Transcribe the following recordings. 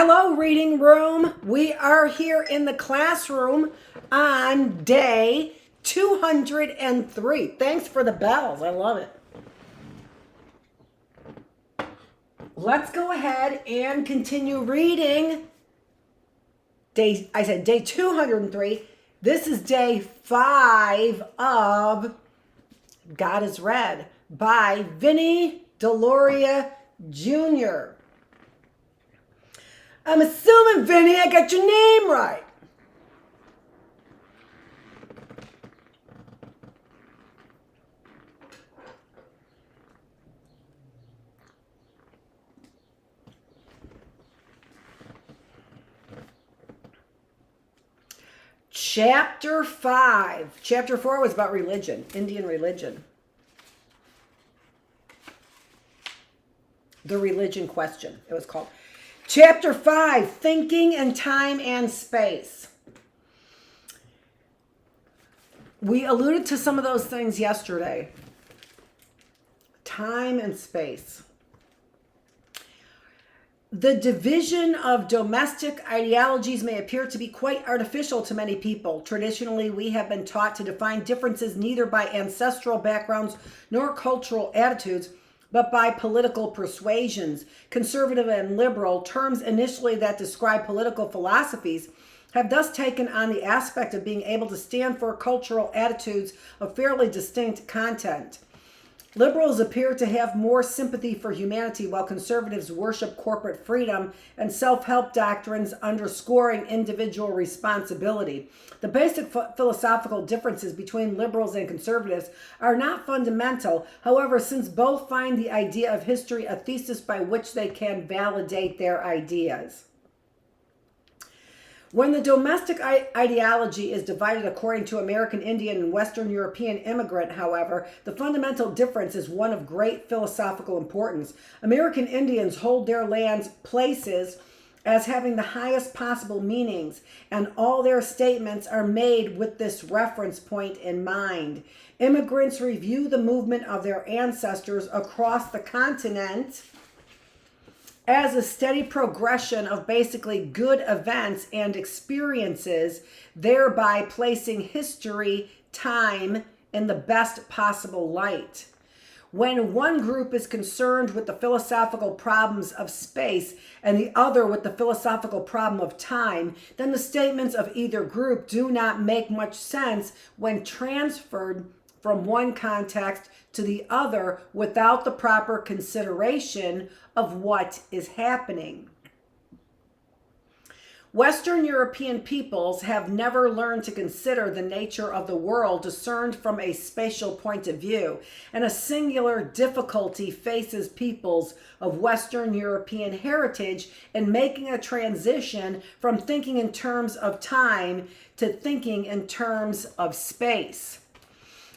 Hello, reading room. We are here in the classroom on day 203. Thanks for the bells. I love it. Let's go ahead and continue reading. I said day 203. This is day 5 of God is Red by Vinnie Deloria Jr. I'm assuming, Vinny, I got your name right. Chapter 5. Chapter 4 was about religion, Indian religion. The religion question, it was called. Chapter 5, Thinking in Time and Space. We alluded to some of those things yesterday. Time and space. The division of domestic ideologies may appear to be quite artificial to many people. Traditionally, we have been taught to define differences neither by ancestral backgrounds nor cultural attitudes, but by political persuasions. Conservative and liberal, terms initially that describe political philosophies, have thus taken on the aspect of being able to stand for cultural attitudes of fairly distinct content. Liberals appear to have more sympathy for humanity, while conservatives worship corporate freedom and self-help doctrines underscoring individual responsibility. The basic philosophical differences between liberals and conservatives are not fundamental. However, since both find the idea of history a thesis by which they can validate their ideas. When the domestic ideology is divided according to American Indian and Western European immigrant, however, the fundamental difference is one of great philosophical importance. American Indians hold their lands, places, as having the highest possible meanings, and all their statements are made with this reference point in mind. Immigrants review the movement of their ancestors across the continent as a steady progression of basically good events and experiences, thereby placing history, time, in the best possible light. When one group is concerned with the philosophical problems of space and the other with the philosophical problem of time, then the statements of either group do not make much sense when transferred from one context to the other without the proper consideration of what is happening. Western European peoples have never learned to consider the nature of the world discerned from a spatial point of view, and a singular difficulty faces peoples of Western European heritage in making a transition from thinking in terms of time to thinking in terms of space.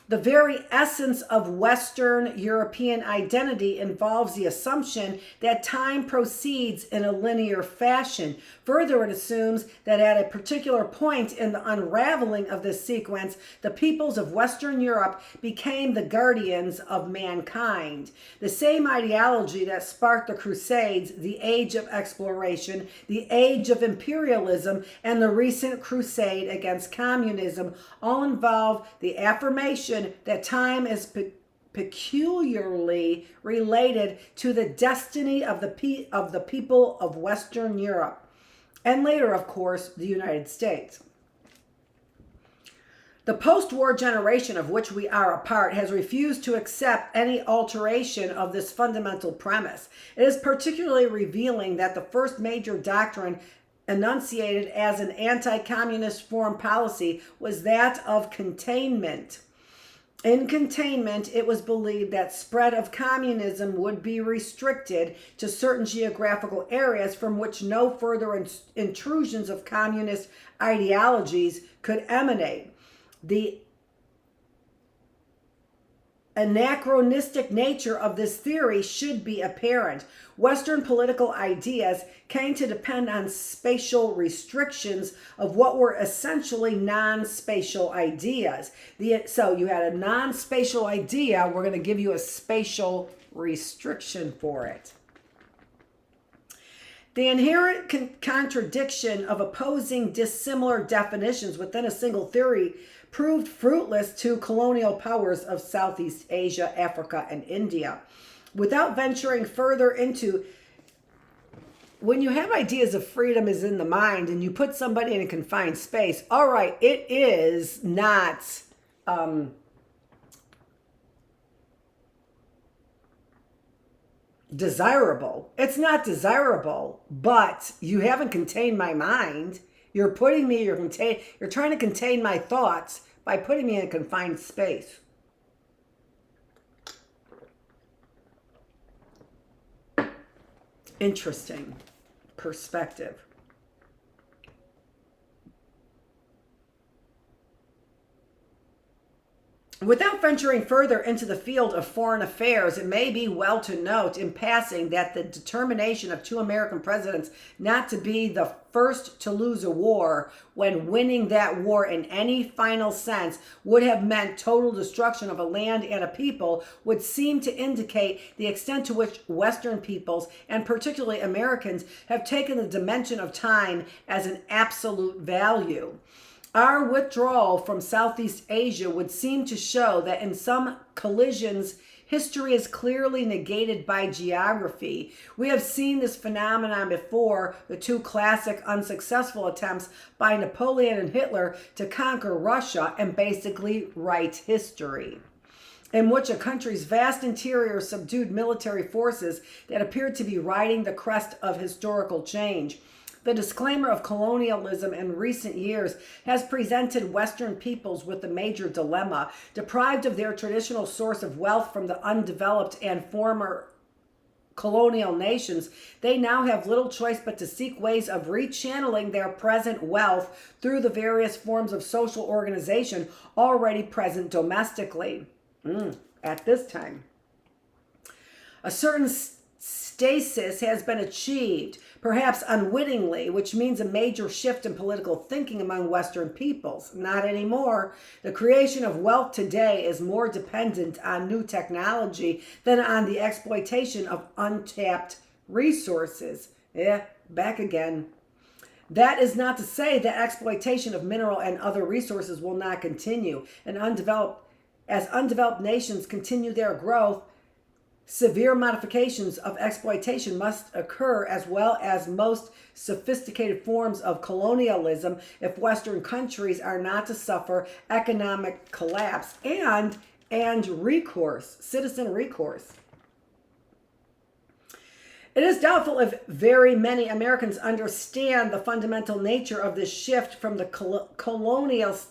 The very essence of Western European identity involves the assumption that time proceeds in a linear fashion. Further, it assumes that at a particular point in the unraveling of this sequence, the peoples of Western Europe became the guardians of mankind. The same ideology that sparked the Crusades, the age of exploration, the age of imperialism, and the recent crusade against communism all involve the affirmation that time is peculiarly related to the destiny of the people of Western Europe, and later, of course, the United States. The post-war generation of which we are a part has refused to accept any alteration of this fundamental premise. It is particularly revealing that the first major doctrine enunciated as an anti-communist foreign policy was that of containment. In containment, it was believed that spread of communism would be restricted to certain geographical areas from which no further intrusions of communist ideologies could emanate. The anachronistic nature of this theory should be apparent. Western political ideas came to depend on spatial restrictions of what were essentially non-spatial ideas. So you had a non-spatial idea, we're going to give you a spatial restriction for it. The inherent contradiction of opposing dissimilar definitions within a single theory proved fruitless to colonial powers of Southeast Asia, Africa, and India. Without venturing further into, when you have ideas of freedom is in the mind and you put somebody in a confined space, all right, it is not desirable. It's not desirable, but you haven't contained my mind. You're putting me, you're trying to contain my thoughts by putting me in a confined space. Interesting perspective. Without venturing further into the field of foreign affairs, it may be well to note in passing that the determination of two American presidents not to be the first to lose a war when winning that war in any final sense would have meant total destruction of a land and a people would seem to indicate the extent to which Western peoples, and particularly Americans, have taken the dimension of time as an absolute value. Our withdrawal from Southeast Asia would seem to show that in some collisions, history is clearly negated by geography. We have seen this phenomenon before, the two classic unsuccessful attempts by Napoleon and Hitler to conquer Russia and basically write history, in which a country's vast interior subdued military forces that appeared to be riding the crest of historical change. The disclaimer of colonialism in recent years has presented Western peoples with a major dilemma. Deprived of their traditional source of wealth from the undeveloped and former colonial nations, they now have little choice but to seek ways of rechanneling their present wealth through the various forms of social organization already present domestically. At this time, a certain stasis has been achieved, perhaps unwittingly, which means a major shift in political thinking among Western peoples. Not anymore. The creation of wealth today is more dependent on new technology than on the exploitation of untapped resources. Back again. That is not to say that exploitation of mineral and other resources will not continue. As undeveloped nations continue their growth, severe modifications of exploitation must occur, as well as most sophisticated forms of colonialism, if Western countries are not to suffer economic collapse and recourse, citizen recourse. It is doubtful if very many Americans understand the fundamental nature of this shift from the colonialist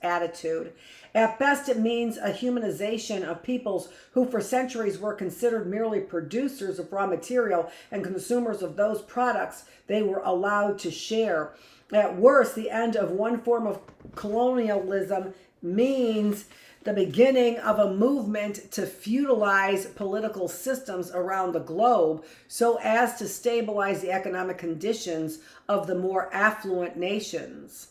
attitude. At best, it means a humanization of peoples who for centuries were considered merely producers of raw material and consumers of those products they were allowed to share. At worst, the end of one form of colonialism means the beginning of a movement to feudalize political systems around the globe so as to stabilize the economic conditions of the more affluent nations.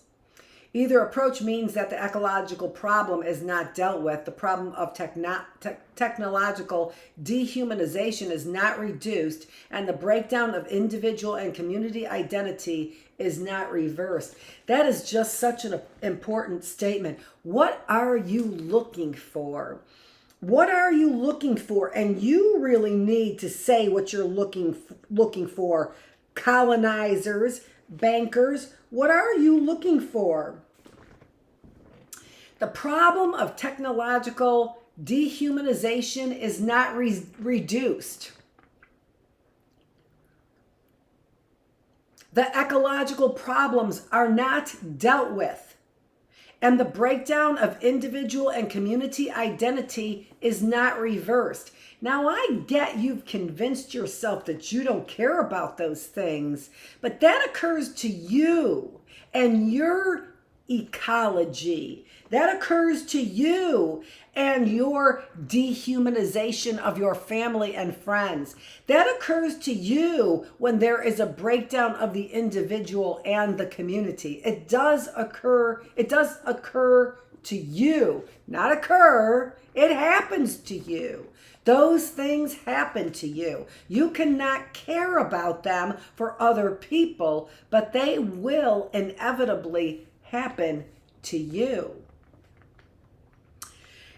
Either approach means that the ecological problem is not dealt with. The problem of technological dehumanization is not reduced, and the breakdown of individual and community identity is not reversed. That is just such an important statement. What are you looking for? What are you looking for? And you really need to say what you're looking for. Colonizers, bankers, what are you looking for? The problem of technological dehumanization is not reduced. The ecological problems are not dealt with. And the breakdown of individual and community identity is not reversed. Now, I get you've convinced yourself that you don't care about those things, but that occurs to you and your ecology. That occurs to you and your dehumanization of your family and friends. That occurs to you when there is a breakdown of the individual and the community. It does occur to you, not occur. It happens to you. Those things happen to you. You cannot care about them for other people, but they will inevitably happen to you.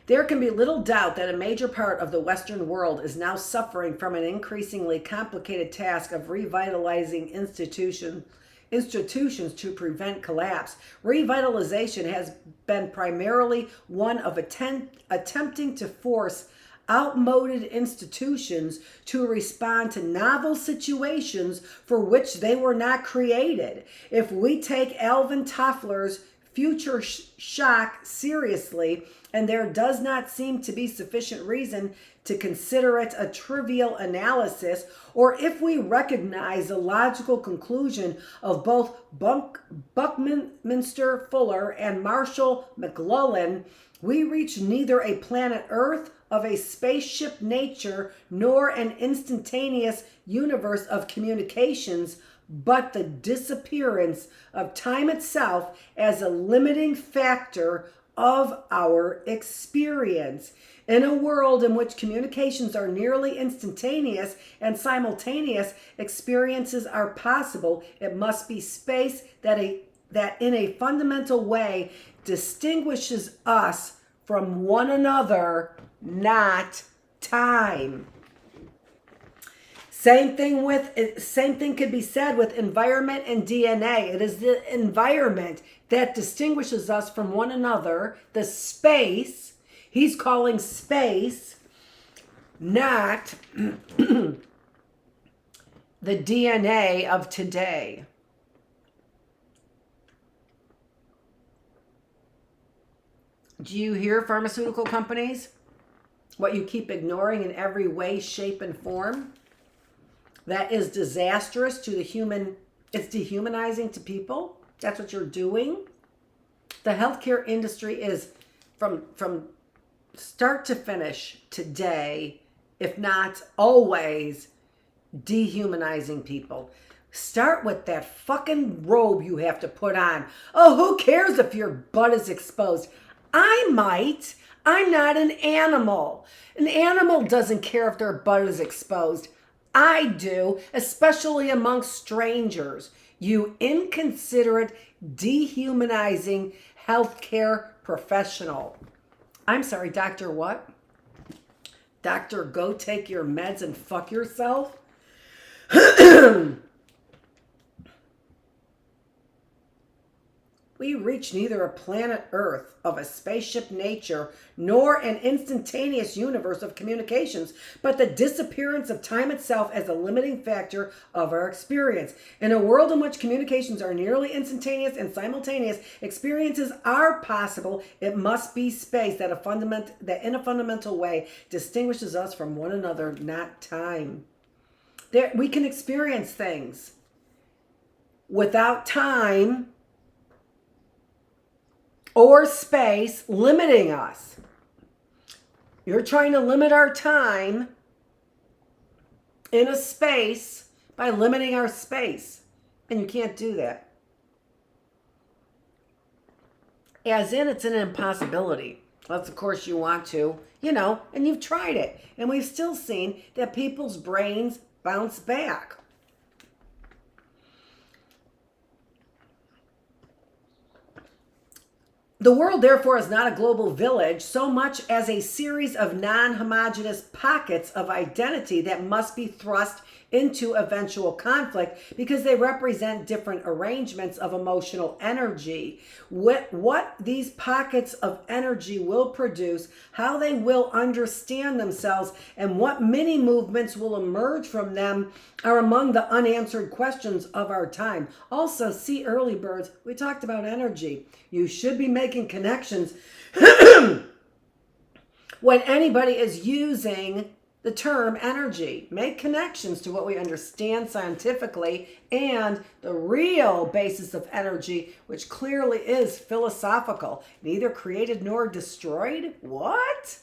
There can be little doubt that a major part of the Western world is now suffering from an increasingly complicated task of revitalizing institutions to prevent collapse. Revitalization has been primarily one of attempting to force outmoded institutions to respond to novel situations for which they were not created. If we take Alvin Toffler's future shock seriously, and there does not seem to be sufficient reason to consider it a trivial analysis, or if we recognize the logical conclusion of both Buckminster Fuller and Marshall McLuhan, we reach neither a planet Earth of a spaceship nature nor an instantaneous universe of communications, but the disappearance of time itself as a limiting factor of our experience. In a world in which communications are nearly instantaneous and simultaneous experiences are possible, it must be space that in a fundamental way distinguishes us from one another, not time. Same thing could be said with environment and DNA. It is the environment that distinguishes us from one another, the space. He's calling space, not the DNA of today. Do you hear, pharmaceutical companies? What you keep ignoring in every way, shape, and form? That is disastrous to the human. It's dehumanizing to people. That's what you're doing. The healthcare industry is from start to finish today, if not always, dehumanizing people. Start with that fucking robe you have to put on. Oh, who cares if your butt is exposed? I might. I'm not an animal. An animal doesn't care if their butt is exposed. I do, especially amongst strangers. You inconsiderate, dehumanizing healthcare professional. I'm sorry, Dr. what? Doctor, go take your meds and fuck yourself? We reach neither a planet Earth of a spaceship nature nor an instantaneous universe of communications, but the disappearance of time itself as a limiting factor of our experience. In a world in which communications are nearly instantaneous and simultaneous experiences are possible, it must be space that in a fundamental way distinguishes us from one another, not time. We can experience things without time or space limiting us. You're trying to limit our time in a space by limiting our space, and you can't do that. As in, it's an impossibility. Unless, of course, you want to, and you've tried it. And we've still seen that people's brains bounce back. The world, therefore, is not a global village so much as a series of non-homogeneous pockets of identity that must be thrust into eventual conflict because they represent different arrangements of emotional energy. What these pockets of energy will produce, how they will understand themselves, and what mini movements will emerge from them are among the unanswered questions of our time. Also, see Early Birds, we talked about energy. You should be making connections when anybody is using the term energy. Make connections to what we understand scientifically and the real basis of energy, which clearly is philosophical. Neither created nor destroyed. What?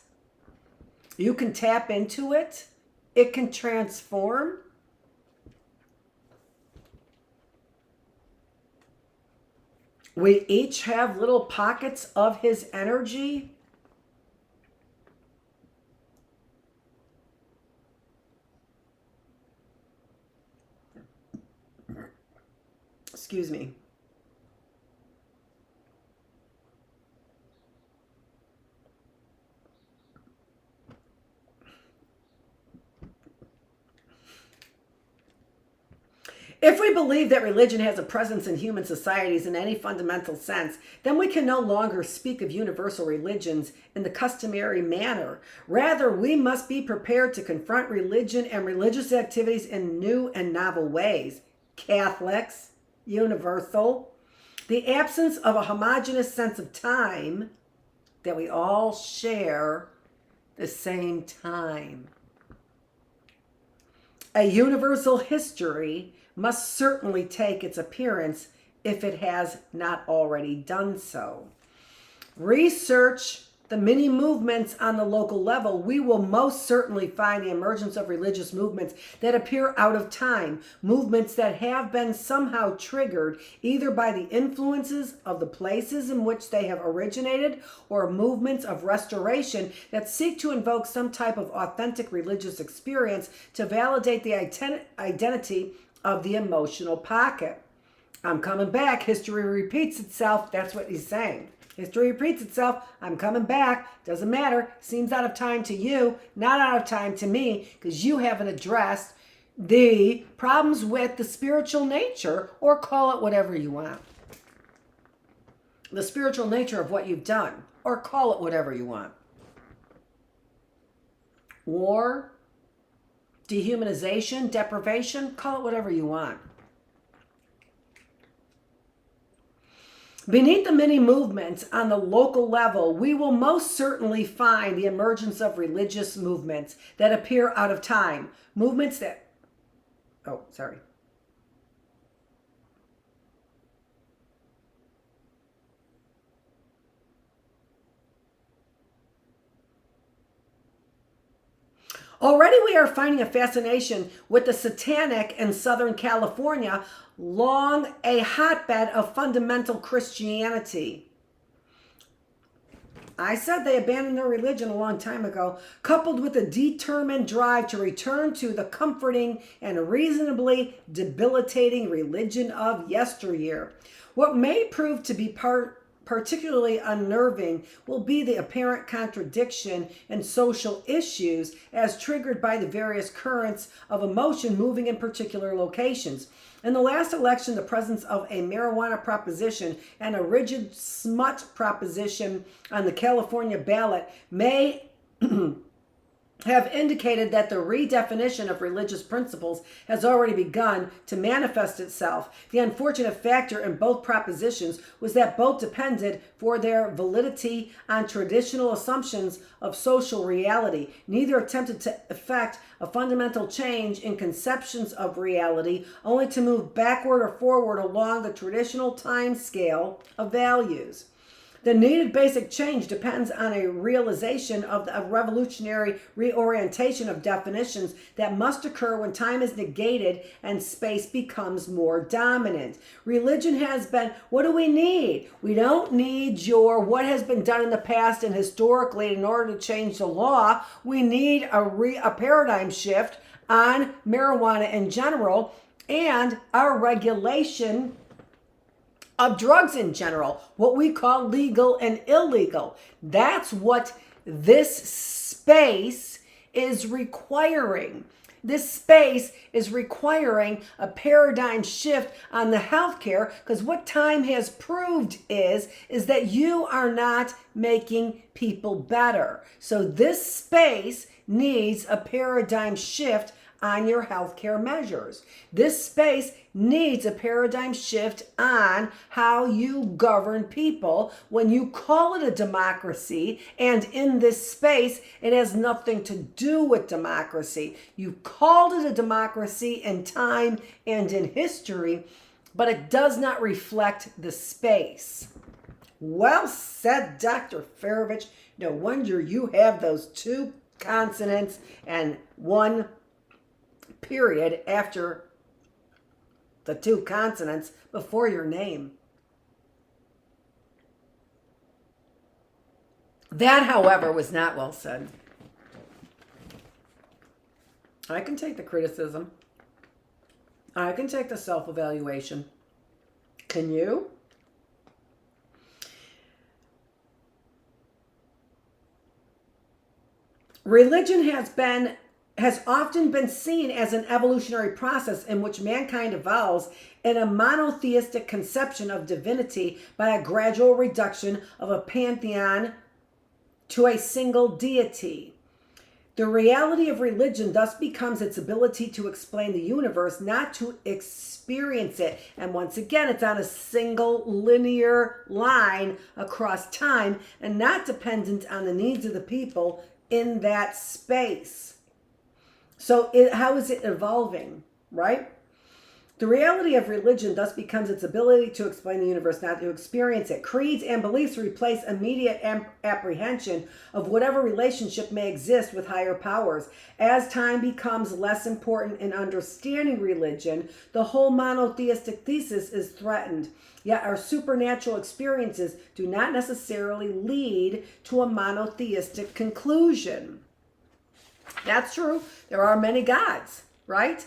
You can tap into it. It can transform. We each have little pockets of his energy. Excuse me. If we believe that religion has a presence in human societies in any fundamental sense, then we can no longer speak of universal religions in the customary manner. Rather, we must be prepared to confront religion and religious activities in new and novel ways. Catholics, universal, the absence of a homogeneous sense of time, that we all share the same time. A universal history must certainly take its appearance if it has not already done so. Research the many movements on the local level. We will most certainly find the emergence of religious movements that appear out of time, movements that have been somehow triggered either by the influences of the places in which they have originated, or movements of restoration that seek to invoke some type of authentic religious experience to validate the identity of the emotional pocket. I'm coming back. History repeats itself. That's what he's saying. History repeats itself. I'm coming back. Doesn't matter. Seems out of time to you, not out of time to me, because you haven't addressed the problems with the spiritual nature, or call it whatever you want. The spiritual nature of what you've done, or call it whatever you want. War, dehumanization, deprivation, call it whatever you want. Beneath the many movements on the local level, we will most certainly find the emergence of religious movements that appear out of time. Movements that, Already we are finding a fascination with the satanic in Southern California, long a hotbed of fundamental Christianity. I said they abandoned their religion a long time ago, coupled with a determined drive to return to the comforting and reasonably debilitating religion of yesteryear. What may prove to be particularly unnerving will be the apparent contradiction in social issues as triggered by the various currents of emotion moving in particular locations. In the last election, the presence of a marijuana proposition and a rigid smut proposition on the California ballot may have indicated that the redefinition of religious principles has already begun to manifest itself. The unfortunate factor in both propositions was that both depended for their validity on traditional assumptions of social reality. Neither attempted to effect a fundamental change in conceptions of reality, only to move backward or forward along the traditional time scale of values. The needed basic change depends on a realization of a revolutionary reorientation of definitions that must occur when time is negated and space becomes more dominant. Religion has been, what do we need? We don't need what has been done in the past and historically in order to change the law. We need a paradigm shift on marijuana in general and our regulation of drugs in general, what we call legal and illegal. That's what this space is requiring. This space is requiring a paradigm shift on the healthcare, because what time has proved is that you are not making people better. So this space needs a paradigm shift on your healthcare measures. This space needs a paradigm shift on how you govern people when you call it a democracy, and in this space it has nothing to do with democracy. You called it a democracy in time and in history, but it does not reflect the space. Well said, Dr. Feravich. No wonder you have those two consonants and one period after the two consonants before your name. That, however, was not well said. I can take the criticism. I can take the self-evaluation. Can you? Religion has often been seen as an evolutionary process in which mankind evolves in a monotheistic conception of divinity by a gradual reduction of a pantheon to a single deity. The reality of religion thus becomes its ability to explain the universe, not to experience it. And once again, it's on a single linear line across time and not dependent on the needs of the people in that space. So how is it evolving, right? The reality of religion thus becomes its ability to explain the universe, not to experience it. Creeds and beliefs replace immediate apprehension of whatever relationship may exist with higher powers. As time becomes less important in understanding religion, the whole monotheistic thesis is threatened. Yet our supernatural experiences do not necessarily lead to a monotheistic conclusion. That's true. There are many gods, right?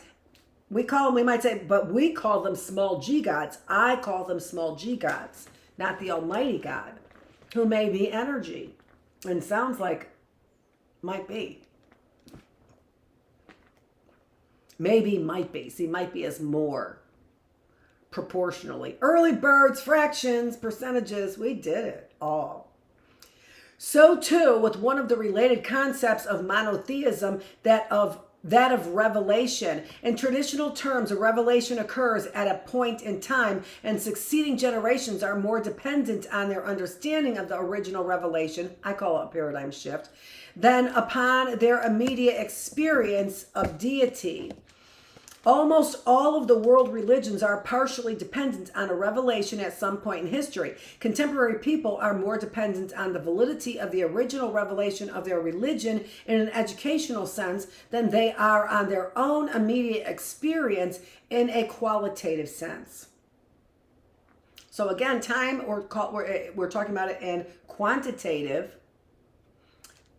We might say, but we call them small g gods. I call them small g gods, not the Almighty God, who may be energy. And sounds like might be. Maybe might be. See, might be is more proportionally. Early birds, fractions, percentages, we did it all. So too with one of the related concepts of monotheism, that of revelation. In traditional terms, a revelation occurs at a point in time, and succeeding generations are more dependent on their understanding of the original revelation, I call it a paradigm shift, than upon their immediate experience of deity. Almost all of the world religions are partially dependent on a revelation at some point in history. Contemporary people are more dependent on the validity of the original revelation of their religion in an educational sense than they are on their own immediate experience in a qualitative sense. So again, time, we're talking about it in quantitative.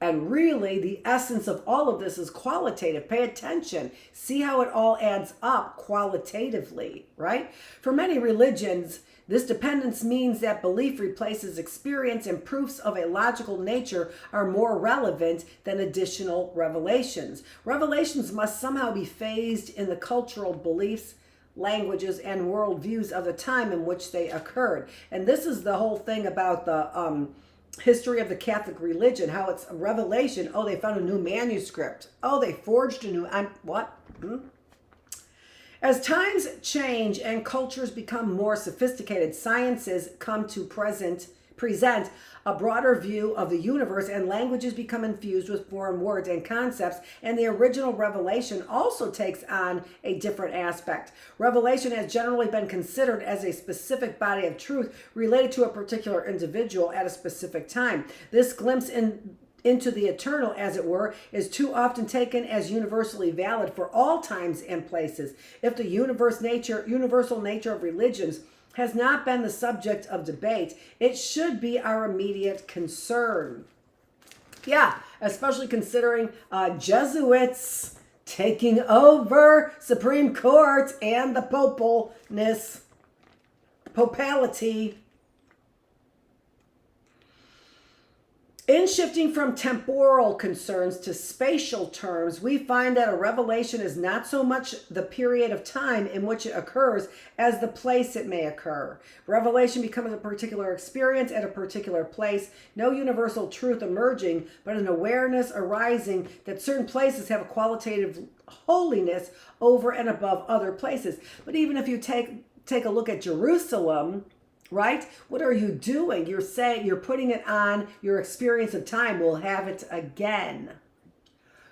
And really, the essence of all of this is qualitative. Pay attention. See how it all adds up qualitatively, right? For many religions, this dependence means that belief replaces experience, and proofs of a logical nature are more relevant than additional revelations. Revelations must somehow be phased in the cultural beliefs, languages, and worldviews of the time in which they occurred. And this is the whole thing about the history of the Catholic religion, how it's a revelation. Oh, they found a new manuscript. Oh, they forged a new, what? As times change and cultures become more sophisticated, sciences come to present a broader view of the universe, and languages become infused with foreign words and concepts, and the original revelation also takes on a different aspect. Revelation has generally been considered as a specific body of truth related to a particular individual at a specific time. This glimpse into the eternal, as it were, is too often taken as universally valid for all times and places. If the universal nature of religions has not been the subject of debate, it should be our immediate concern. Yeah, especially considering Jesuits taking over Supreme Court and the popality. In shifting from temporal concerns to spatial terms, we find that a revelation is not so much the period of time in which it occurs as the place it may occur. Revelation becomes a particular experience at a particular place, no universal truth emerging, but an awareness arising that certain places have a qualitative holiness over and above other places. But even if you take a look at Jerusalem, right? What are you doing? You're saying, you're putting it on your experience of time. We'll have it again.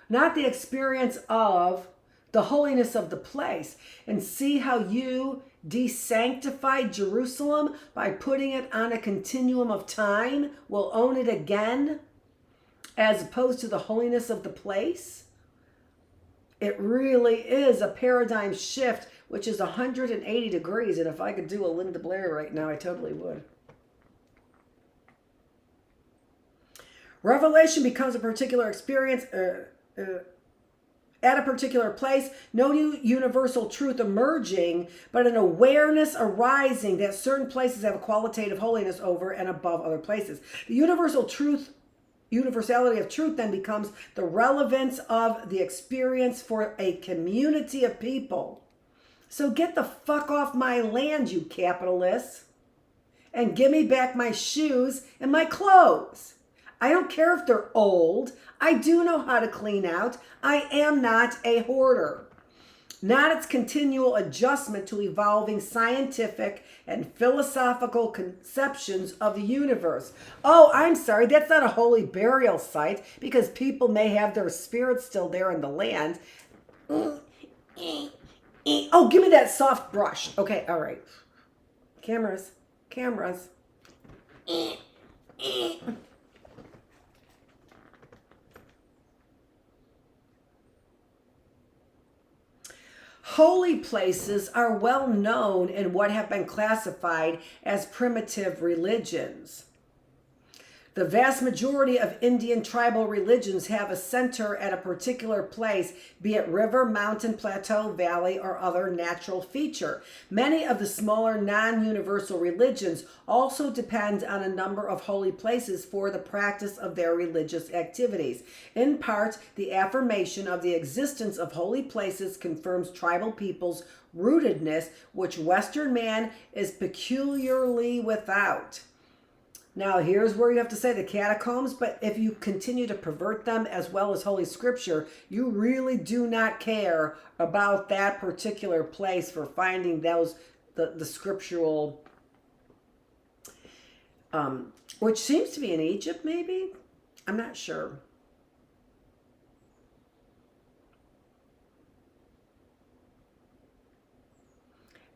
Not the experience of the holiness of the place. And see how you desanctified Jerusalem by putting it on a continuum of time. We'll own it again, as opposed to the holiness of the place. It really is a paradigm shift, which is 180 degrees. And if I could do a Linda Blair right now, I totally would. Revelation becomes a particular experience at a particular place, no new universal truth emerging, but an awareness arising that certain places have a qualitative holiness over and above other places. The universality of truth then becomes the relevance of the experience for a community of people. So get the fuck off my land, you capitalists, and give me back my shoes and my clothes. I don't care if they're old. I do know how to clean out. I am not a hoarder. Not its continual adjustment to evolving scientific and philosophical conceptions of the universe. Oh, I'm sorry, that's not a holy burial site because people may have their spirits still there in the land. Oh, give me that soft brush. Okay, all right. Cameras. Holy places are well known in what have been classified as primitive religions. The vast majority of Indian tribal religions have a center at a particular place, be it river, mountain, plateau, valley, or other natural feature. Many of the smaller non-universal religions also depend on a number of holy places for the practice of their religious activities. In part, the affirmation of the existence of holy places confirms tribal peoples' rootedness, which Western man is peculiarly without. Now, here's where you have to say the catacombs, but if you continue to pervert them as well as Holy Scripture, you really do not care about that particular place for finding those, the scriptural, which seems to be in Egypt, maybe? I'm not sure.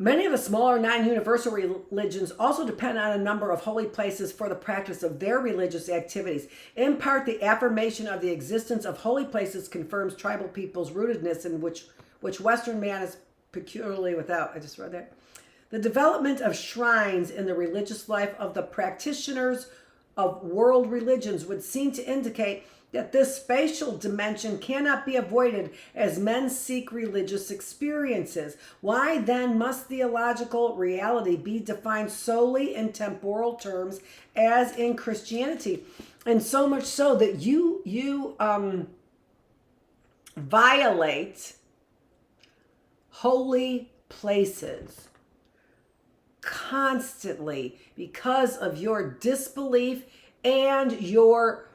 Many of the smaller non-universal religions also depend on a number of holy places for the practice of their religious activities. In part, the affirmation of the existence of holy places confirms tribal people's rootedness in which Western man is peculiarly without. I just read that. The development of shrines in the religious life of the practitioners of world religions would seem to indicate that this spatial dimension cannot be avoided as men seek religious experiences. Why then must theological reality be defined solely in temporal terms as in Christianity? And so much so that you violate holy places constantly because of your disbelief and your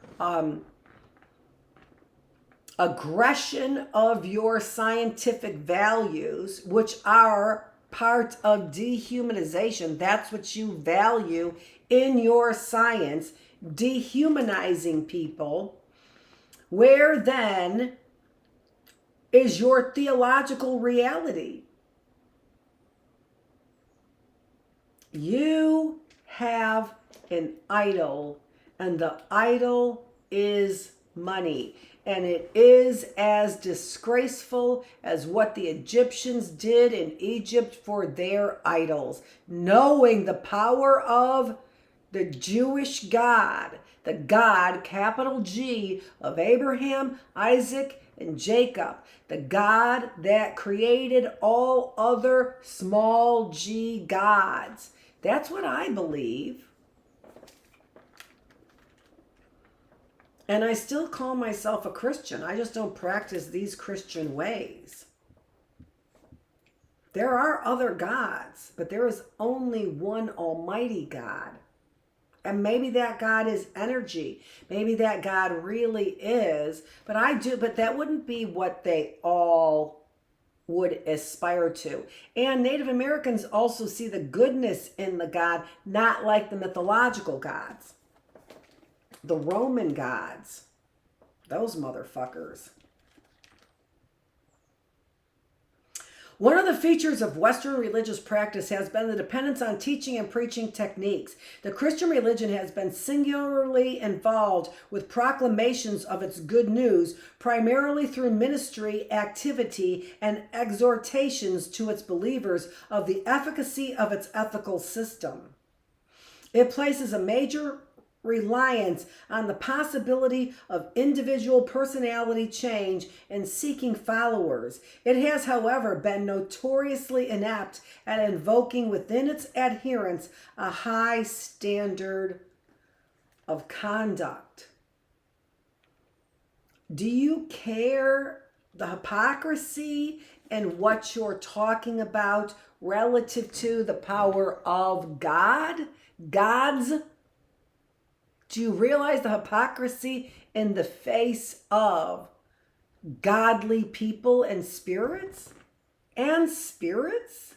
aggression of your scientific values, which are part of dehumanization. That's what you value in your science, dehumanizing people. Where then is your theological reality? You have an idol, and the idol is money. And it is as disgraceful as what the Egyptians did in Egypt for their idols. Knowing the power of the Jewish God, the God, capital G, of Abraham, Isaac, and Jacob, the God that created all other small g gods. That's what I believe. And I still call myself a Christian. I just don't practice these Christian ways. There are other gods, but there is only one almighty God. And maybe that God is energy. Maybe that God really is. But that wouldn't be what they all would aspire to. And Native Americans also see the goodness in the God, not like the mythological gods. The Roman gods, those motherfuckers. One of the features of Western religious practice has been the dependence on teaching and preaching techniques. The Christian religion has been singularly involved with proclamations of its good news, primarily through ministry activity and exhortations to its believers of the efficacy of its ethical system. It places a major reliance on the possibility of individual personality change and seeking followers. It has, however, been notoriously inept at invoking within its adherents a high standard of conduct. Do you care the hypocrisy and what you're talking about relative to the power of God? God's? Do you realize the hypocrisy in the face of godly people and spirits? And spirits?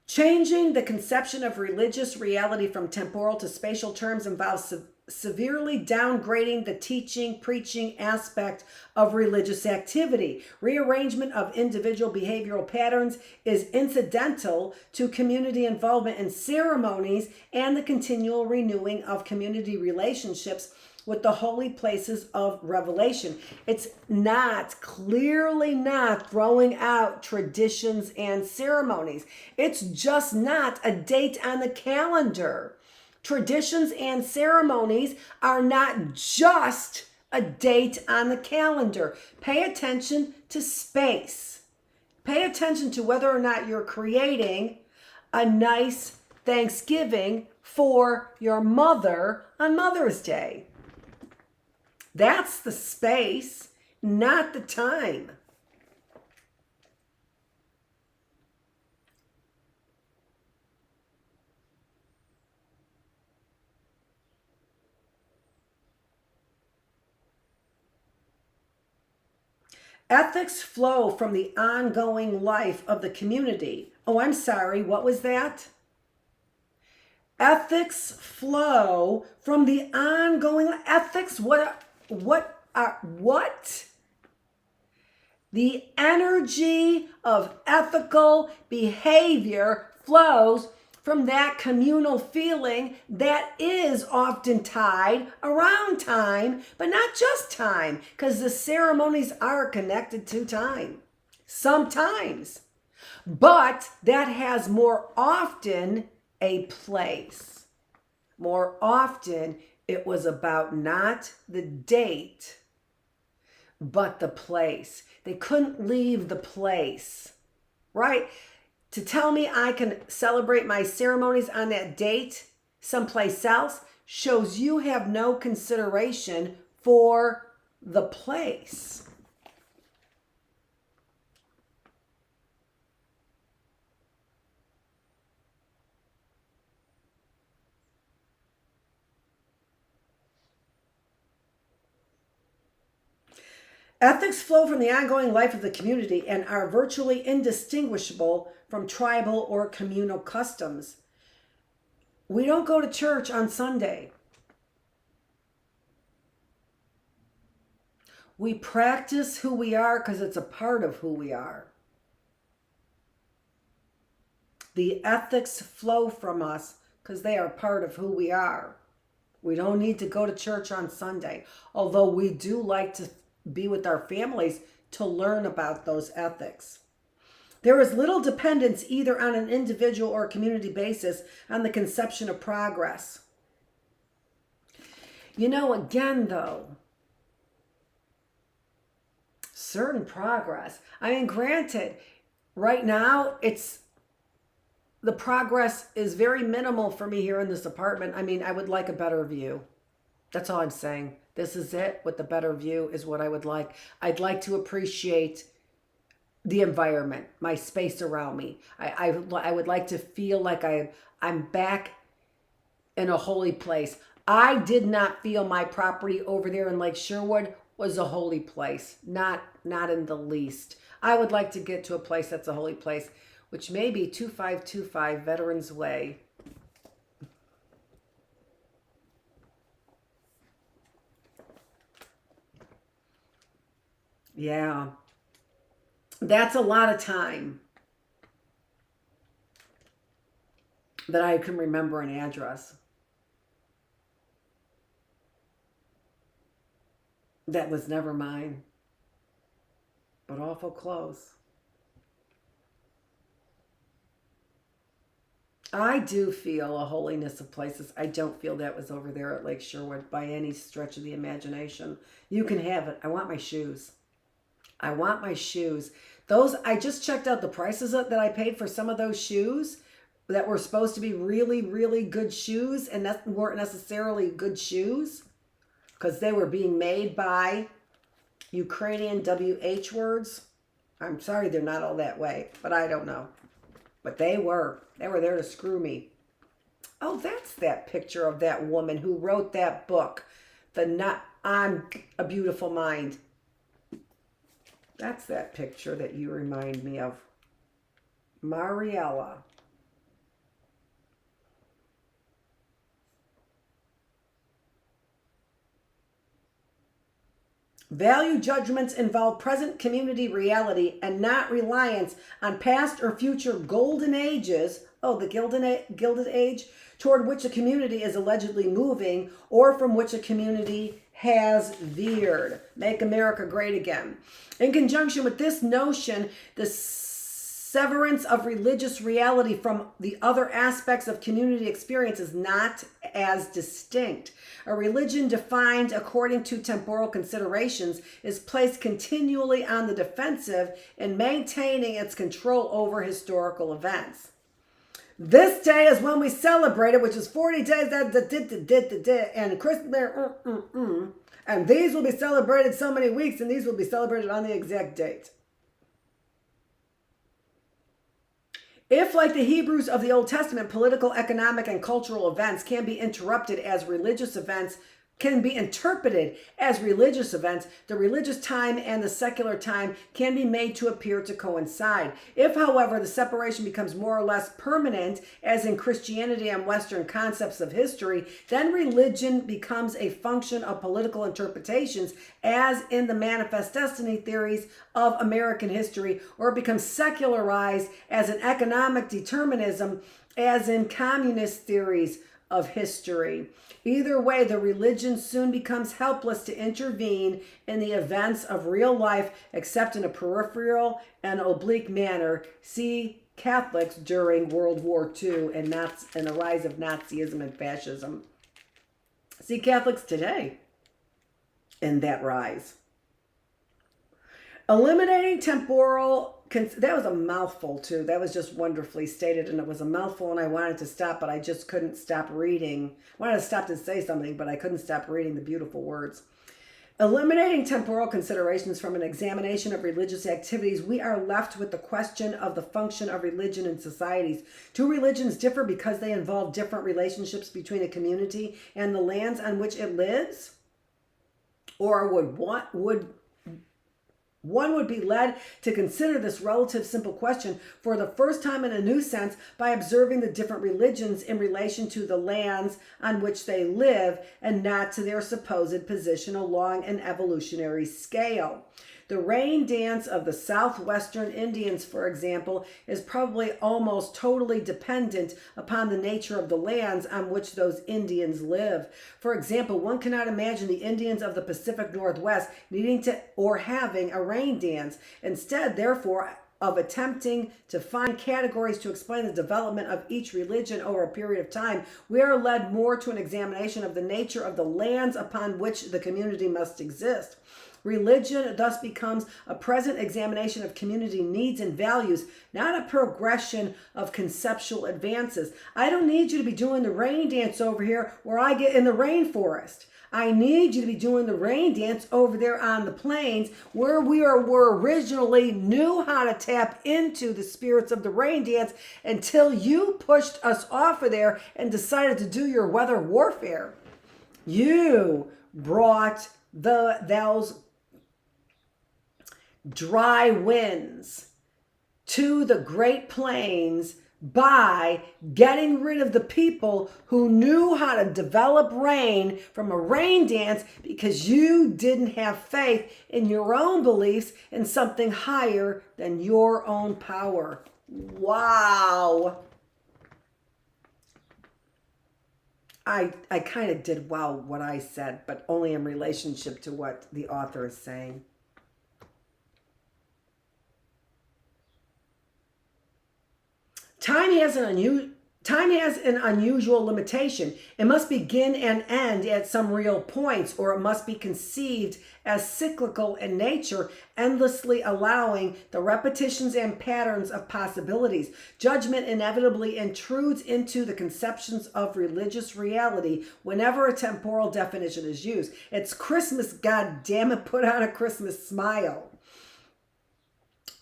Changing the conception of religious reality from temporal to spatial terms involves severely downgrading the teaching, preaching aspect of religious activity. Rearrangement of individual behavioral patterns is incidental to community involvement in ceremonies and the continual renewing of community relationships with the holy places of revelation. It's not, clearly not, throwing out traditions and ceremonies. It's just not a date on the calendar. Traditions and ceremonies are not just a date on the calendar. Pay attention to space. Pay attention to whether or not you're creating a nice Thanksgiving for your mother on Mother's Day. That's the space, not the time. Ethics flow from the ongoing life of the community. Oh, I'm sorry, what was that? Ethics flow from the ongoing ethics. What? The energy of ethical behavior flows from that communal feeling that is often tied around time, but not just time, because the ceremonies are connected to time sometimes. But that has more often a place. More often, it was about not the date, but the place. They couldn't leave the place, right? To tell me I can celebrate my ceremonies on that date someplace else shows you have no consideration for the place. Ethics flow from the ongoing life of the community and are virtually indistinguishable from tribal or communal customs. We don't go to church on Sunday. We practice who we are because it's a part of who we are. The ethics flow from us because they are part of who we are. We don't need to go to church on Sunday, although we do like to be with our families to learn about those ethics. There is little dependence either on an individual or community basis on the conception of progress. You know, again though, certain progress, I mean, granted, right now the progress is very minimal for me here in this apartment. I mean, I would like a better view. That's all I'm saying. This is it. With the better view is what I would like. I'd like to appreciate the environment, my space around me. I would like to feel like I'm back in a holy place. I did not feel my property over there in Lake Sherwood was a holy place. Not in the least. I would like to get to a place that's a holy place, which may be 2525 Veterans Way. Yeah, that's a lot of time that I can remember an address. That was never mine, but awful close. I do feel a holiness of places. I don't feel that was over there at Lake Sherwood by any stretch of the imagination. You can have it. I want my shoes. I want my shoes. Those, I just checked out the prices that I paid for some of those shoes that were supposed to be really, really good shoes, and that weren't necessarily good shoes because they were being made by Ukrainian WH words. I'm sorry they're not all that way, but I don't know. But they were there to screw me. Oh, that's that picture of that woman who wrote that book, On a Beautiful Mind. That's that picture that you remind me of. Mariella. Value judgments involve present community reality and not reliance on past or future golden ages, the Gilded Age, toward which a community is allegedly moving or from which a community has veered. Make America great again. In conjunction with this notion, the severance of religious reality from the other aspects of community experience is not as distinct. A religion defined according to temporal considerations is placed continually on the defensive in maintaining its control over historical events. This day is when we celebrate it, which is 40 days, and Christmas, and these will be celebrated so many weeks, and these will be celebrated on the exact date. If, like the Hebrews of the Old Testament, political, economic, and cultural events can be interpreted as religious events, the religious time and the secular time can be made to appear to coincide. If, however, the separation becomes more or less permanent, as in Christianity and Western concepts of history, then religion becomes a function of political interpretations, as in the manifest destiny theories of American history, or it becomes secularized as an economic determinism, as in communist theories of history. Either way, the religion soon becomes helpless to intervene in the events of real life except in a peripheral and oblique manner. See Catholics during World War II and the rise of Nazism and fascism. See Catholics today in that rise. Eliminating temporal, that was a mouthful too. That was just wonderfully stated, and it was a mouthful, and I wanted to stop, but I just couldn't stop reading. I wanted to stop to say something, but I couldn't stop reading the beautiful words. Eliminating temporal considerations from an examination of religious activities, we are left with the question of the function of religion in societies. Do religions differ because they involve different relationships between a community and the lands on which it lives? Or one would be led to consider this relative simple question for the first time in a new sense by observing the different religions in relation to the lands on which they live and not to their supposed position along an evolutionary scale. The rain dance of the southwestern Indians, for example, is probably almost totally dependent upon the nature of the lands on which those Indians live. For example, one cannot imagine the Indians of the Pacific Northwest needing to or having a rain dance. Instead, therefore, of attempting to find categories to explain the development of each religion over a period of time, we are led more to an examination of the nature of the lands upon which the community must exist. Religion thus becomes a present examination of community needs and values, not a progression of conceptual advances. I don't need you to be doing the rain dance over here where I get in the rainforest. I need you to be doing the rain dance over there on the plains where we were originally knew how to tap into the spirits of the rain dance until you pushed us off of there and decided to do your weather warfare. You brought those dry winds to the Great Plains by getting rid of the people who knew how to develop rain from a rain dance because you didn't have faith in your own beliefs in something higher than your own power. Wow. I kind of did what I said, but only in relationship to what the author is saying. Time has Time has an unusual limitation. It must begin and end at some real points, or it must be conceived as cyclical in nature, endlessly allowing the repetitions and patterns of possibilities. Judgment inevitably intrudes into the conceptions of religious reality whenever a temporal definition is used. It's Christmas, God damn it, put on a Christmas smile.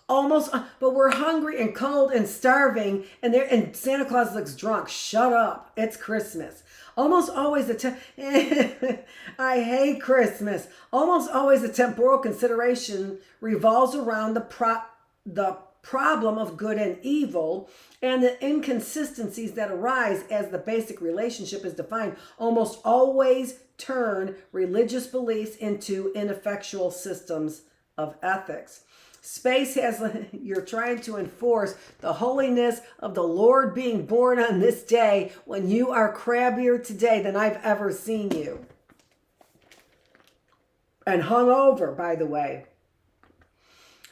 But we're hungry and cold and starving, and Santa Claus looks drunk. Shut up. It's Christmas. Almost always I hate Christmas. Almost always the temporal consideration revolves around the problem of good and evil and the inconsistencies that arise as the basic relationship is defined. Almost always turn religious beliefs into ineffectual systems of ethics. Space has, you're trying to enforce the holiness of the Lord being born on this day when you are crabbier today than I've ever seen you. And hungover, by the way.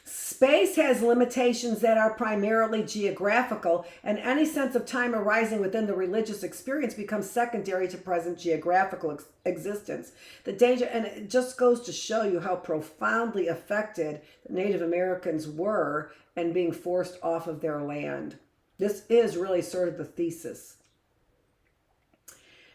Space has limitations that are primarily geographical, and any sense of time arising within the religious experience becomes secondary to present geographical existence. The danger, and it just goes to show you how profoundly affected the Native Americans were and being forced off of their land. This is really sort of the thesis.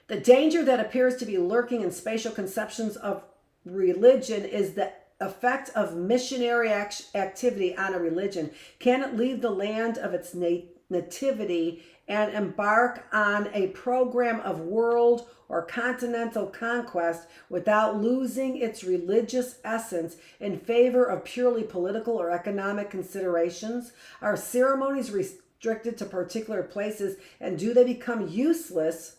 The danger that appears to be lurking in spatial conceptions of religion is the effect of missionary activity on a religion. Can it leave the land of its nativity and embark on a program of world or continental conquest without losing its religious essence in favor of purely political or economic considerations? Are ceremonies restricted to particular places, and do they become useless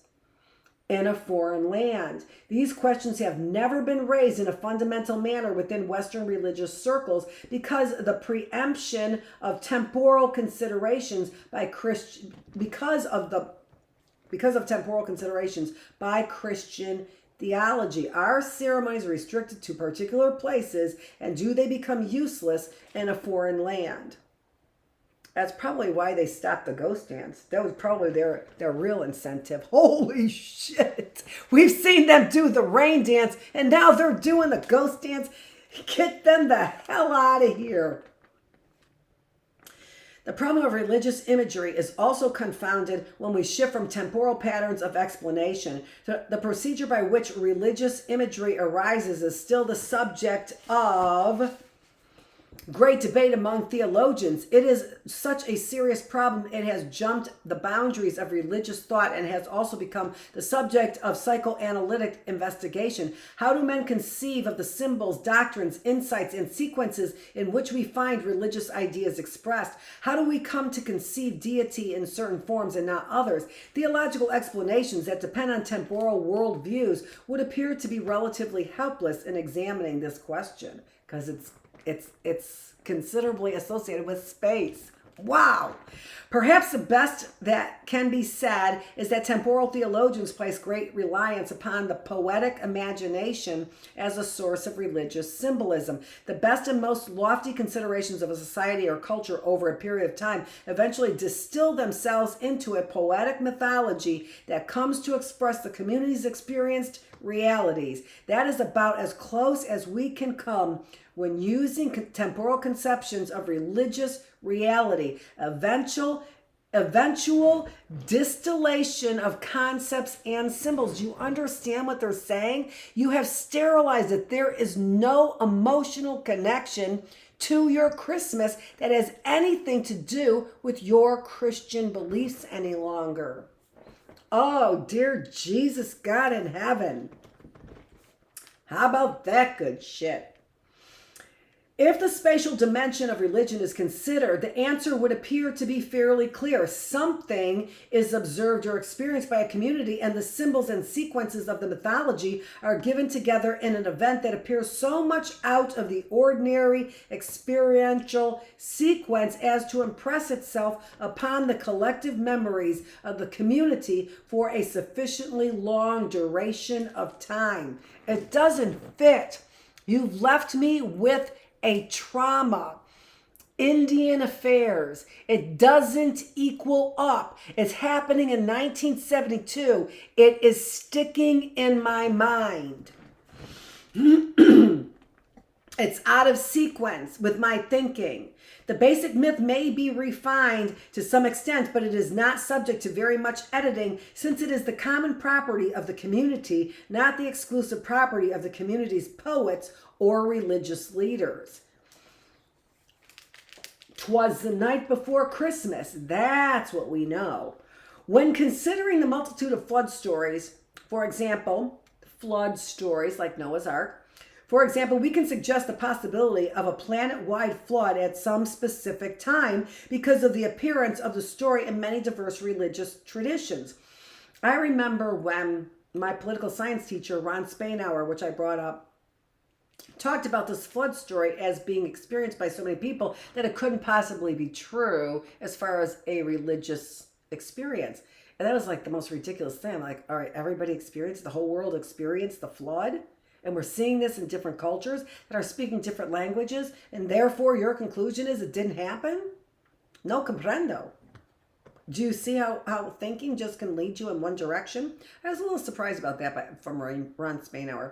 in a foreign land? These questions have never been raised in a fundamental manner within Western religious circles because the preemption of temporal considerations because of temporal considerations by Christian theology. Are ceremonies restricted to particular places, and do they become useless in a foreign land? That's probably why they stopped the ghost dance. That was probably their real incentive. Holy shit. We've seen them do the rain dance, and now they're doing the ghost dance. Get them the hell out of here. The problem of religious imagery is also confounded when we shift from temporal patterns of explanation. The procedure by which religious imagery arises is still the subject of great debate among theologians. It is such a serious problem, it has jumped the boundaries of religious thought and has also become the subject of psychoanalytic investigation. How do men conceive of the symbols, doctrines, insights, and sequences in which we find religious ideas expressed? How do we come to conceive deity in certain forms and not others? Theological explanations that depend on temporal worldviews would appear to be relatively helpless in examining this question because it's considerably associated with space. Wow. Perhaps the best that can be said is that temporal theologians place great reliance upon the poetic imagination as a source of religious symbolism. The best and most lofty considerations of a society or culture over a period of time eventually distill themselves into a poetic mythology that comes to express the community's experienced realities. That is about as close as we can come when using temporal conceptions of religious reality. Eventual distillation of concepts and symbols. Do you understand what they're saying? You have sterilized it. There is no emotional connection to your Christmas that has anything to do with your Christian beliefs any longer. Oh, dear Jesus, God in heaven. How about that good shit? If the spatial dimension of religion is considered, the answer would appear to be fairly clear. Something is observed or experienced by a community, and the symbols and sequences of the mythology are given together in an event that appears so much out of the ordinary experiential sequence as to impress itself upon the collective memories of the community for a sufficiently long duration of time. It doesn't fit. You've left me with a trauma. Indian affairs. It doesn't equal up. It's happening in 1972. It is sticking in my mind. It's out of sequence with my thinking. The basic myth may be refined to some extent, but it is not subject to very much editing since it is the common property of the community, not the exclusive property of the community's poets or religious leaders. 'Twas the night before Christmas. That's what we know. When considering the multitude of flood stories, for example, flood stories like Noah's Ark, for example, we can suggest the possibility of a planet-wide flood at some specific time because of the appearance of the story in many diverse religious traditions. I remember when my political science teacher, Ron Spainhour, which I brought up, talked about this flood story as being experienced by so many people that it couldn't possibly be true as far as a religious experience. And that was like the most ridiculous thing. Like, all right, everybody experienced, the whole world experienced the flood. And we're seeing this in different cultures that are speaking different languages. And therefore, your conclusion is it didn't happen? No comprendo. Do you see how thinking just can lead you in one direction? I was a little surprised about that from Ron Spainhour.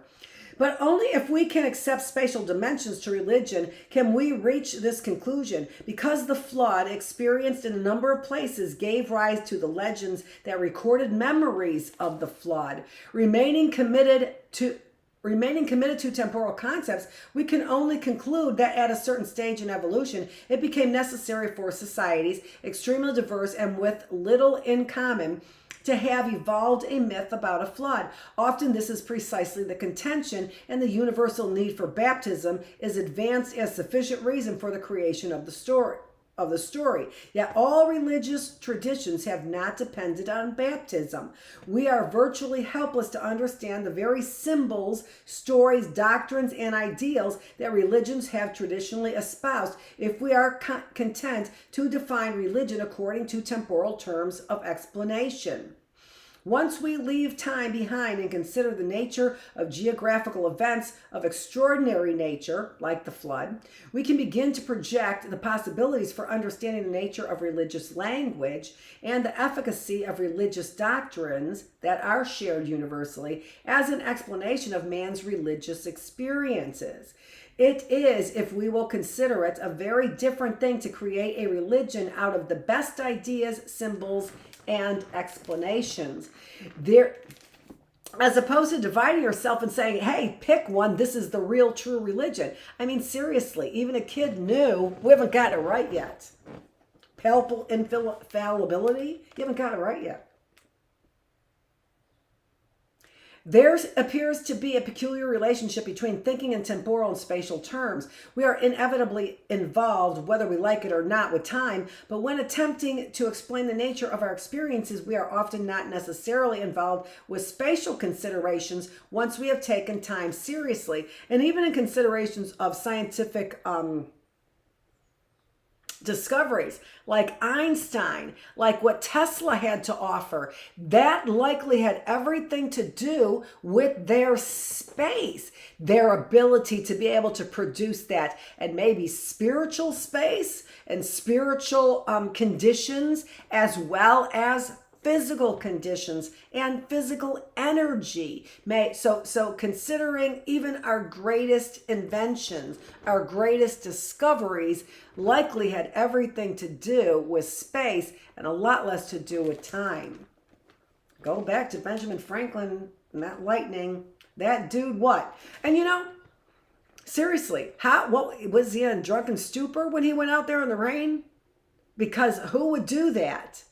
But only if we can accept spatial dimensions to religion can we reach this conclusion. Because the flood, experienced in a number of places, gave rise to the legends that recorded memories of the flood. Remaining committed to temporal concepts, we can only conclude that at a certain stage in evolution, it became necessary for societies, extremely diverse and with little in common, to have evolved a myth about a flood. Often this is precisely the contention, and the universal need for baptism is advanced as sufficient reason for the creation of the story. Yet all religious traditions have not depended on baptism. We are virtually helpless to understand the very symbols, stories, doctrines, and ideals that religions have traditionally espoused if we are content to define religion according to temporal terms of explanation. Once we leave time behind and consider the nature of geographical events of extraordinary nature, like the flood, we can begin to project the possibilities for understanding the nature of religious language and the efficacy of religious doctrines that are shared universally as an explanation of man's religious experiences. It is, if we will consider it, a very different thing to create a religion out of the best ideas, symbols, and explanations. There, as opposed to dividing yourself and saying, hey, pick one, this is the real true religion. I mean, seriously, even a kid knew, we haven't got it right yet. Palpable infallibility, you haven't got it right yet. There appears to be a peculiar relationship between thinking in temporal and spatial terms. We are inevitably involved, whether we like it or not, with time, but when attempting to explain the nature of our experiences, we are often not necessarily involved with spatial considerations once we have taken time seriously. And even in considerations of scientific discoveries like Einstein, like what Tesla had to offer, that likely had everything to do with their space, their ability to be able to produce that, and maybe spiritual space and spiritual conditions, as well as physical conditions and physical energy. So considering even our greatest inventions, our greatest discoveries likely had everything to do with space and a lot less to do with time. Go back to Benjamin Franklin and that lightning, that dude, what? And seriously, what was he in drunken stupor when he went out there in the rain? Because who would do that?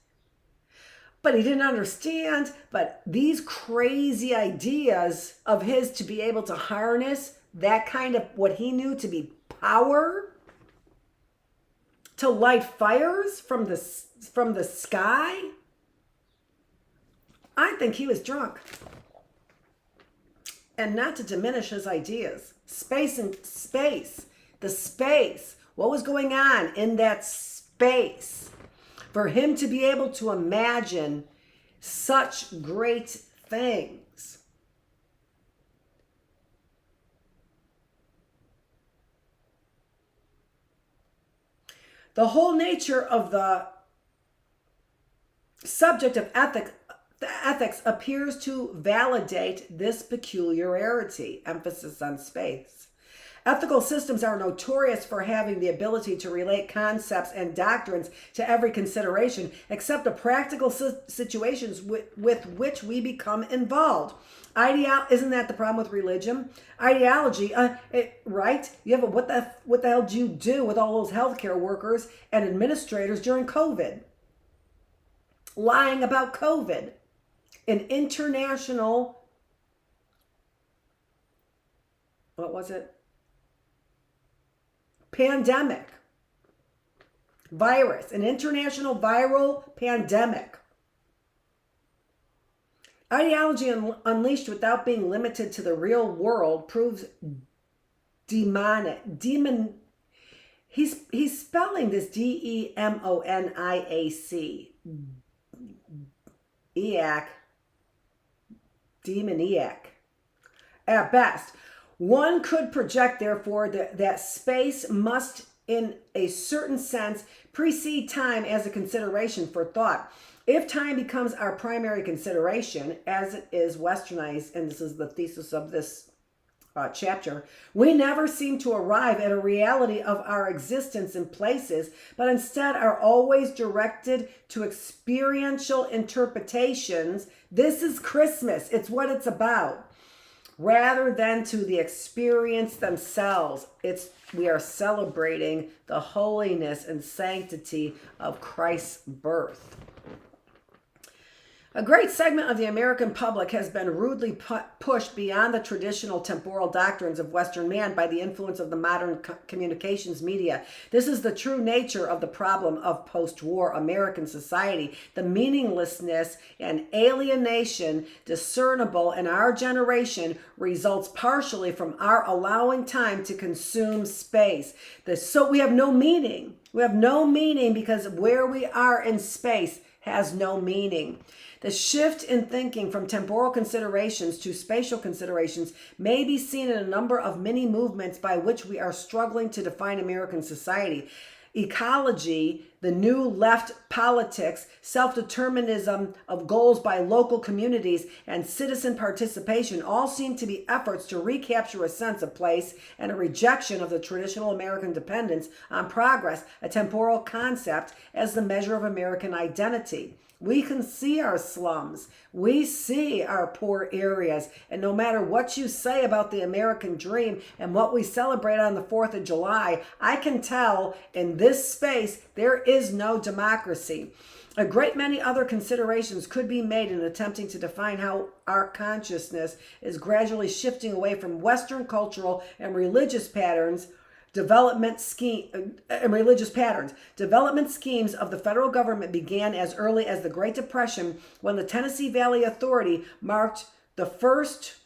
But he didn't understand. But these crazy ideas of his to be able to harness that kind of what he knew to be power, to light fires from the sky, I think he was drunk. And not to diminish his ideas. The space, what was going on in that space? For him to be able to imagine such great things. The whole nature of the subject of ethics appears to validate this peculiarity, emphasis on space. Ethical systems are notorious for having the ability to relate concepts and doctrines to every consideration, except the practical situations with which we become involved. Isn't that the problem with religion? Ideology, right? You have what the hell did you do with all those healthcare workers and administrators during COVID? Lying about COVID, an international, what was it? Pandemic, virus, an international viral pandemic. Ideology unleashed without being limited to the real world proves demonic. He's spelling this demoniac. Demoniac. At best, one could project, therefore, that space must, in a certain sense, precede time as a consideration for thought. If time becomes our primary consideration, as it is westernized, and this is the thesis of this chapter, we never seem to arrive at a reality of our existence in places, but instead are always directed to experiential interpretations. This is Christmas. It's what it's about. Rather than to the experience themselves. We are celebrating the holiness and sanctity of Christ's birth. A great segment of the American public has been rudely pushed beyond the traditional temporal doctrines of Western man by the influence of the modern communications media. This is the true nature of the problem of post-war American society. The meaninglessness and alienation discernible in our generation results partially from our allowing time to consume space. So we have no meaning. We have no meaning because where we are in space has no meaning. The shift in thinking from temporal considerations to spatial considerations may be seen in a number of mini movements by which we are struggling to define American society. Ecology, the new left politics, self-determinism of goals by local communities, and citizen participation all seem to be efforts to recapture a sense of place and a rejection of the traditional American dependence on progress, a temporal concept, as the measure of American identity. We can see our slums. We see our poor areas. And no matter what you say about the American dream and what we celebrate on the 4th of July, I can tell in this space there is no democracy. A great many other considerations could be made in attempting to define how our consciousness is gradually shifting away from Western cultural and religious patterns. Development schemes of the federal government began as early as the Great Depression, when the Tennessee Valley Authority marked the first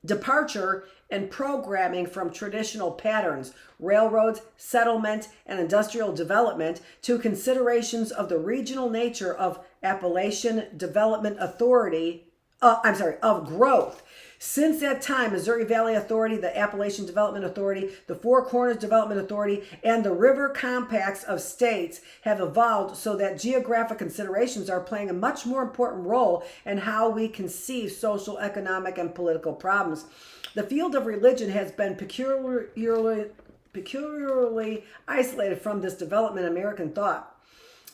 departure in programming from traditional patterns, railroads, settlement, and industrial development, to considerations of the regional nature of Appalachian Development Authority, of growth. Since that time, Missouri Valley Authority, the Appalachian Development Authority, the Four Corners Development Authority, and the river compacts of states have evolved so that geographic considerations are playing a much more important role in how we conceive social, economic, and political problems. The field of religion has been peculiarly isolated from this development in American thought.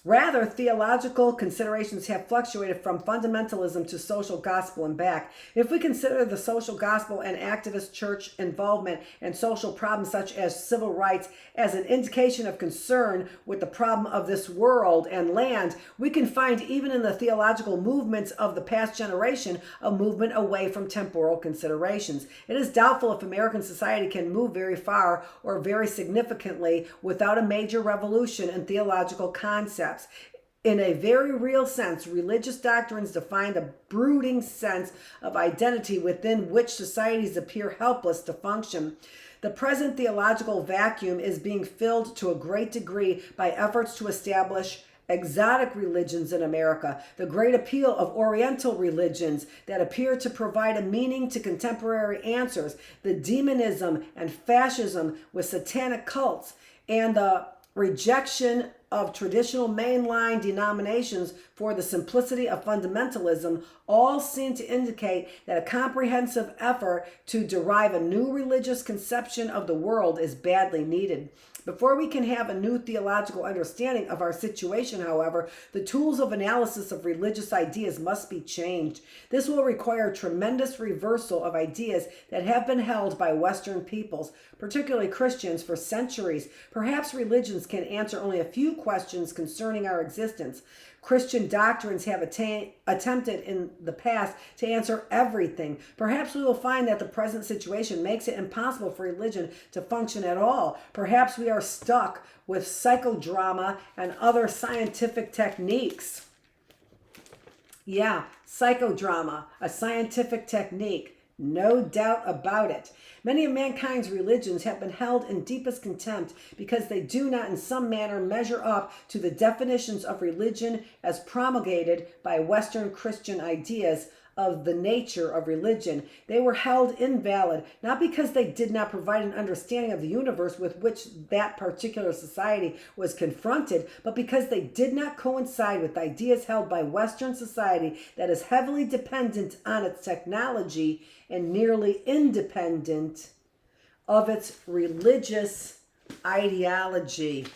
Rather, theological considerations have fluctuated from fundamentalism to social gospel and back. If we consider the social gospel and activist church involvement in social problems such as civil rights as an indication of concern with the problem of this world and land, we can find even in the theological movements of the past generation a movement away from temporal considerations. It is doubtful if American society can move very far or very significantly without a major revolution in theological concepts. In a very real sense, religious doctrines define the brooding sense of identity within which societies appear helpless to function. The present theological vacuum is being filled to a great degree by efforts to establish exotic religions in America, the great appeal of Oriental religions that appear to provide a meaning to contemporary answers, the demonism and fascism with satanic cults, and the rejection of traditional mainline denominations for the simplicity of fundamentalism all seem to indicate that a comprehensive effort to derive a new religious conception of the world is badly needed. Before we can have a new theological understanding of our situation, however, the tools of analysis of religious ideas must be changed. This will require tremendous reversal of ideas that have been held by Western peoples, particularly Christians, for centuries. Perhaps religions can answer only a few questions concerning our existence. Christian doctrines have attempted in the past to answer everything. Perhaps we will find that the present situation makes it impossible for religion to function at all. Perhaps we are stuck with psychodrama and other scientific techniques. Yeah, psychodrama, a scientific technique. No doubt about it. Many of mankind's religions have been held in deepest contempt because they do not in some manner measure up to the definitions of religion as promulgated by Western Christian ideas of the nature of religion. They were held invalid, not because they did not provide an understanding of the universe with which that particular society was confronted, but because they did not coincide with ideas held by Western society that is heavily dependent on its technology and nearly independent of its religious ideology.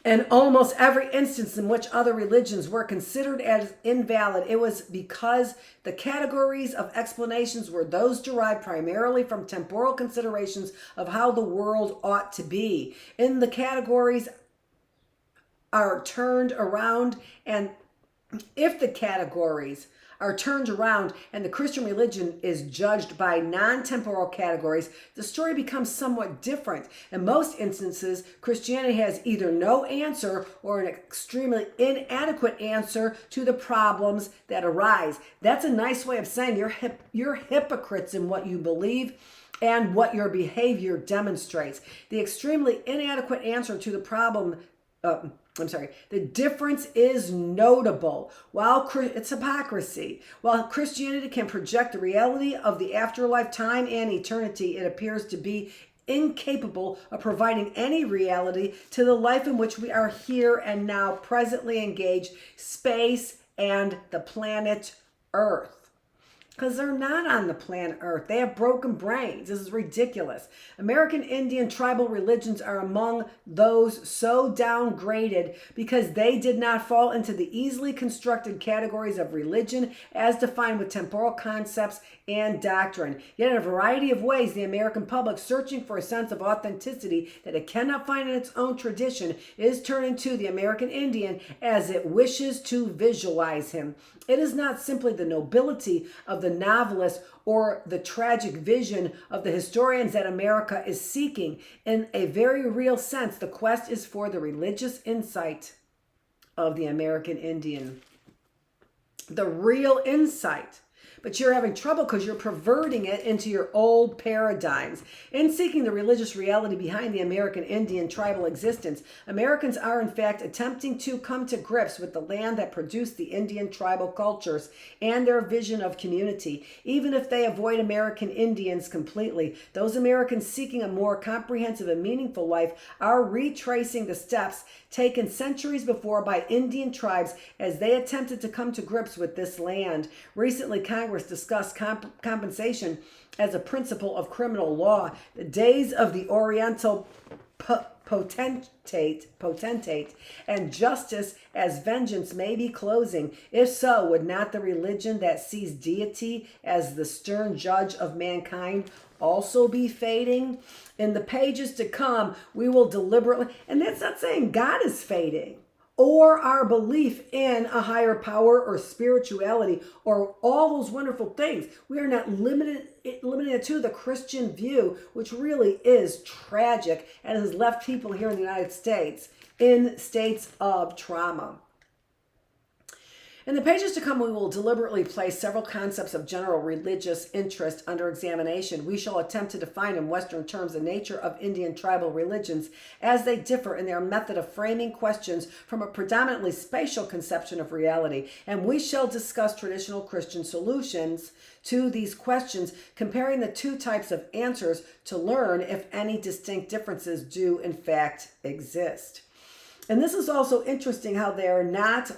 In almost every instance in which other religions were considered as invalid, it was because the categories of explanations were those derived primarily from temporal considerations of how the world ought to be. In the categories are turned around, and if the categories are turned around and the Christian religion is judged by non-temporal categories, the story becomes somewhat different. In most instances, Christianity has either no answer or an extremely inadequate answer to the problems that arise. That's a nice way of saying you're hypocrites in what you believe and what your behavior demonstrates. The extremely inadequate answer to the problem the difference is notable. While it's hypocrisy. While Christianity can project the reality of the afterlife, time, and eternity, it appears to be incapable of providing any reality to the life in which we are here and now presently engaged, space and the planet Earth. Because they're not on the planet Earth. They have broken brains. This is ridiculous. American Indian tribal religions are among those so downgraded because they did not fall into the easily constructed categories of religion as defined with temporal concepts and doctrine. Yet in a variety of ways, the American public, searching for a sense of authenticity that it cannot find in its own tradition, is turning to the American Indian as it wishes to visualize him. It is not simply the nobility of the novelist or the tragic vision of the historians that America is seeking. In a very real sense, the quest is for the religious insight of the American Indian. The real insight. But you're having trouble because you're perverting it into your old paradigms. In seeking the religious reality behind the American Indian tribal existence, Americans are in fact attempting to come to grips with the land that produced the Indian tribal cultures and their vision of community. Even if they avoid American Indians completely, those Americans seeking a more comprehensive and meaningful life are retracing the steps taken centuries before by Indian tribes as they attempted to come to grips with this land. Recently, Congress discussed compensation as a principle of criminal law. The days of the Oriental potentate and justice as vengeance may be closing. If so, would not the religion that sees deity as the stern judge of mankind also be fading? In the pages to come, we will deliberately, and that's not saying God is fading, or our belief in a higher power or spirituality or all those wonderful things. We are not limited to the Christian view, which really is tragic and has left people here in the United States in states of trauma. In the pages to come, we will deliberately place several concepts of general religious interest under examination. We shall attempt to define in Western terms the nature of Indian tribal religions as they differ in their method of framing questions from a predominantly spatial conception of reality. And we shall discuss traditional Christian solutions to these questions, comparing the two types of answers to learn if any distinct differences do in fact exist. And this is also interesting how they're not,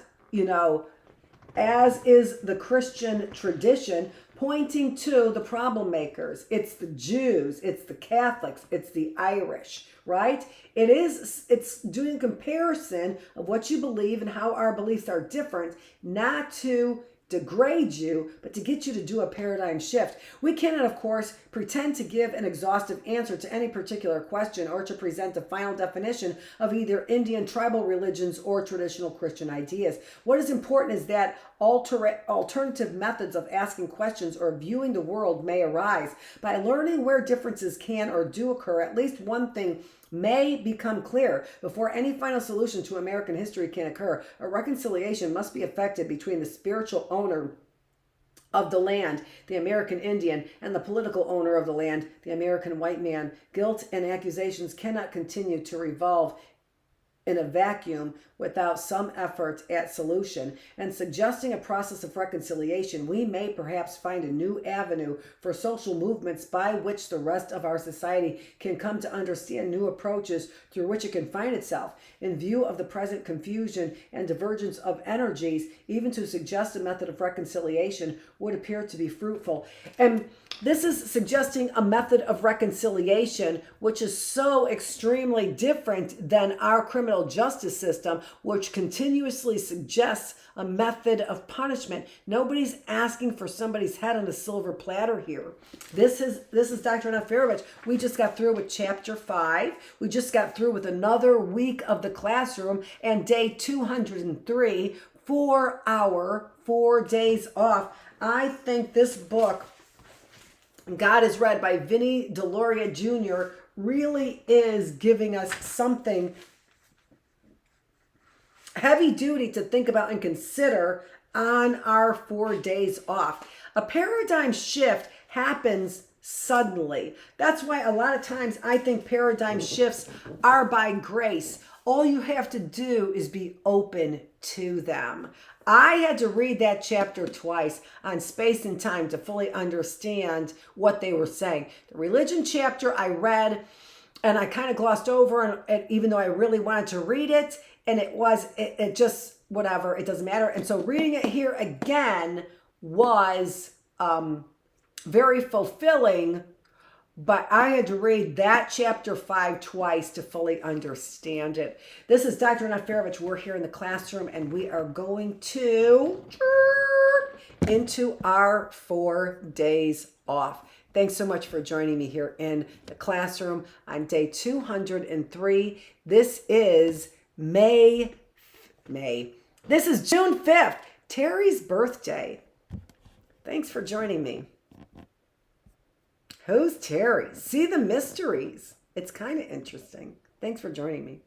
as is the Christian tradition, pointing to the problem makers. It's the Jews, it's the Catholics, it's the Irish, right? It's doing a comparison of what you believe and how our beliefs are different, not to degrade you, but to get you to do a paradigm shift. We cannot, of course, pretend to give an exhaustive answer to any particular question or to present a final definition of either Indian tribal religions or traditional Christian ideas. What is important is that alternative methods of asking questions or viewing the world may arise. By learning where differences can or do occur, at least one thing may become clear. Before any final solution to American history can occur, a reconciliation must be effected between the spiritual owner of the land, the American Indian, and the political owner of the land, the American white man. Guilt and accusations cannot continue to revolve in a vacuum without some effort at solution. And suggesting a process of reconciliation, we may perhaps find a new avenue for social movements by which the rest of our society can come to understand new approaches through which it can find itself. In view of the present confusion and divergence of energies, even to suggest a method of reconciliation would appear to be fruitful. And this is suggesting a method of reconciliation which is so extremely different than our criminal justice system, which continuously suggests a method of punishment. Nobody's asking for somebody's head on a silver platter here. This is Dr. Annette Feravich. We just got through with chapter 5. We just got through with another week of the classroom and day 203 for our 4 days off. I think this book, God is Read by Vinnie Deloria Jr., really is giving us something heavy duty to think about and consider on our 4 days off. A paradigm shift happens suddenly. That's why a lot of times I think paradigm shifts are by grace. All you have to do is be open to them. I had to read that chapter twice on space and time to fully understand what they were saying. The religion chapter I read and I kind of glossed over, and even though I really wanted to read it, and it just, whatever, it doesn't matter. And so reading it here again was very fulfilling, but I had to read that chapter 5 twice to fully understand it. This is Dr. Annette Feravich. We're here in the classroom, and we are going to into our 4 days off. Thanks so much for joining me here in the classroom on day 203. This is May. This is June 5th, Terry's birthday. Thanks for joining me. Who's Terry? See the mysteries. It's kind of interesting. Thanks for joining me.